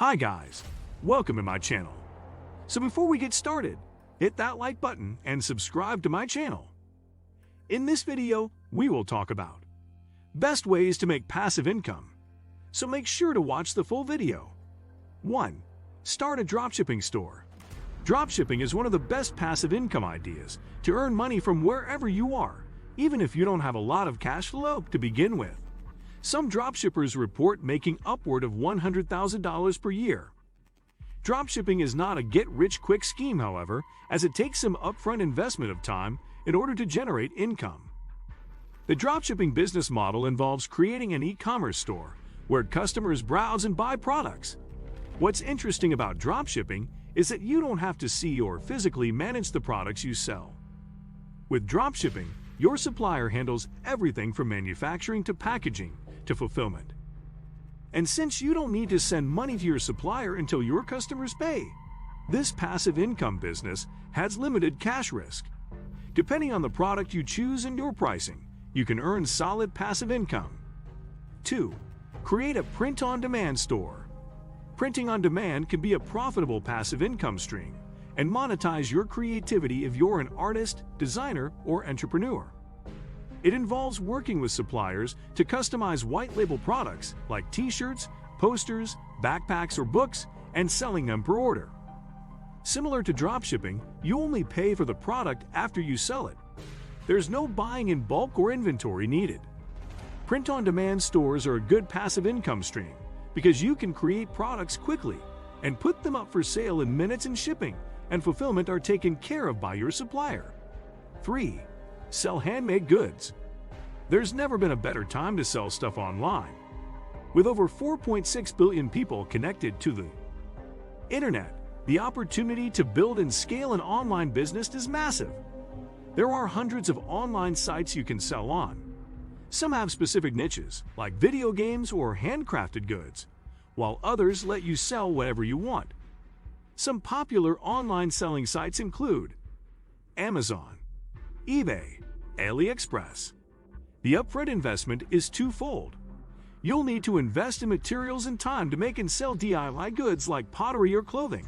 Hi guys, welcome to my channel. So before we get started, hit that like button and subscribe to my channel. In this video, we will talk about best ways to make passive income. So make sure to watch the full video. 1. Start a dropshipping store. Dropshipping is one of the best passive income ideas to earn money from wherever you are, even if you don't have a lot of cash flow to begin with. Some dropshippers report making upward of $100,000 per year. Dropshipping is not a get-rich-quick scheme, however, as it takes some upfront investment of time in order to generate income. The dropshipping business model involves creating an e-commerce store where customers browse and buy products. What's interesting about dropshipping is that you don't have to see or physically manage the products you sell. With dropshipping, your supplier handles everything from manufacturing to packaging to fulfillment. And since you don't need to send money to your supplier until your customers pay, this passive income business has limited cash risk. Depending on the product you choose and your pricing, you can earn solid passive income. 2. Create a print-on-demand store. Printing on demand can be a profitable passive income stream and monetize your creativity if you're an artist, designer, or entrepreneur. It involves working with suppliers to customize white-label products like t-shirts, posters, backpacks, or books and selling them per order. Similar to dropshipping, you only pay for the product after you sell it. There's no buying in bulk or inventory needed. Print-on-demand stores are a good passive income stream because you can create products quickly and put them up for sale in minutes, and shipping and fulfillment are taken care of by your supplier. 3. Sell handmade goods. There's never been a better time to sell stuff online. With over 4.6 billion people connected to the internet, the opportunity to build and scale an online business is massive. There are hundreds of online sites you can sell on. Some have specific niches, like video games or handcrafted goods, while others let you sell whatever you want. Some popular online selling sites include Amazon, eBay, AliExpress. The upfront investment is twofold. You'll need to invest in materials and time to make and sell DIY goods like pottery or clothing.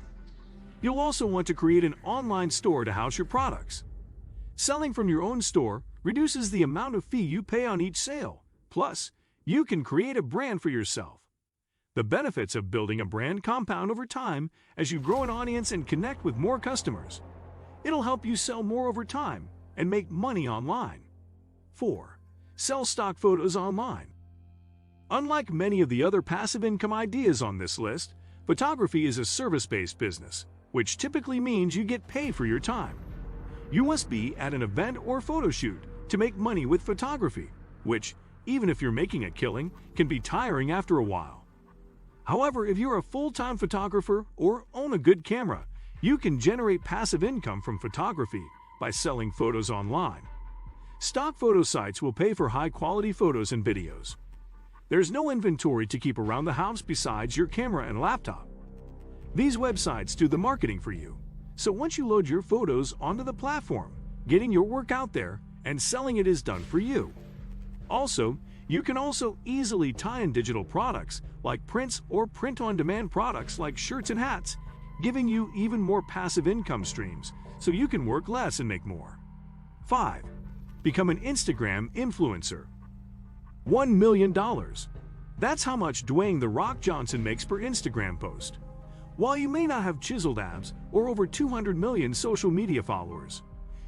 You'll also want to create an online store to house your products. Selling from your own store reduces the amount of fee you pay on each sale. Plus, you can create a brand for yourself. The benefits of building a brand compound over time as you grow an audience and connect with more customers. It'll help you sell more over time and make money online. 4. Sell stock photos online. Unlike many of the other passive income ideas on this list, photography is a service-based business, which typically means you get paid for your time. You must be at an event or photo shoot to make money with photography, which, even if you're making a killing, can be tiring after a while. However, if you're a full-time photographer or own a good camera, you can generate passive income from photography by selling photos online. Stock photo sites will pay for high-quality photos and videos. There's no inventory to keep around the house besides your camera and laptop. These websites do the marketing for you. So once you load your photos onto the platform, getting your work out there and selling it is done for you. Also, you can also easily tie in digital products like prints or print-on-demand products like shirts and hats, giving you even more passive income streams so you can work less and make more. 5. Become an Instagram influencer. $1 million. That's how much Dwayne "The Rock" Johnson makes per Instagram post. While you may not have chiseled abs or over 200 million social media followers,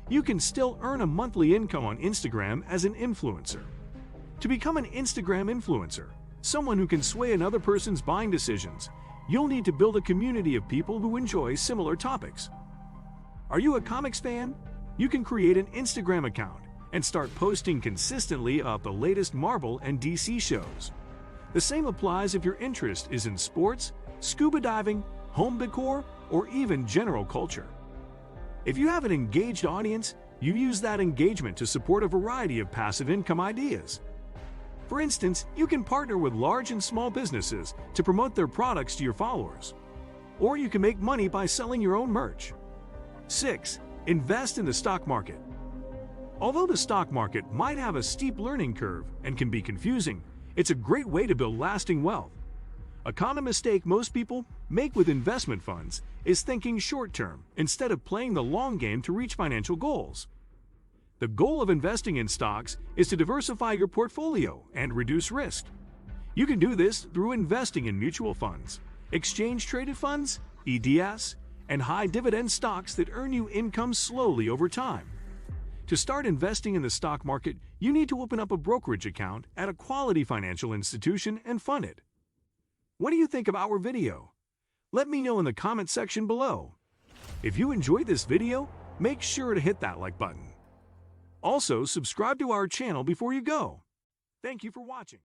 you can still earn a monthly income on Instagram as an influencer. To become an Instagram influencer, someone who can sway another person's buying decisions, you'll need to build a community of people who enjoy similar topics. Are you a comics fan? You can create an Instagram account and start posting consistently about the latest Marvel and DC shows. The same applies if your interest is in sports, scuba diving, home decor, or even general culture. If you have an engaged audience, you use that engagement to support a variety of passive income ideas. For instance, you can partner with large and small businesses to promote their products to your followers. Or you can make money by selling your own merch. 6. Invest in the stock market. Although the stock market might have a steep learning curve and can be confusing, it's a great way to build lasting wealth. A common mistake most people make with investment funds is thinking short-term instead of playing the long game to reach financial goals. The goal of investing in stocks is to diversify your portfolio and reduce risk. You can do this through investing in mutual funds, exchange-traded funds, ETFs, and high-dividend stocks that earn you income slowly over time. To start investing in the stock market, you need to open up a brokerage account at a quality financial institution and fund it. What do you think of our video? Let me know in the comment section below. If you enjoyed this video, make sure to hit that like button. Also, subscribe to our channel before you go. Thank you for watching.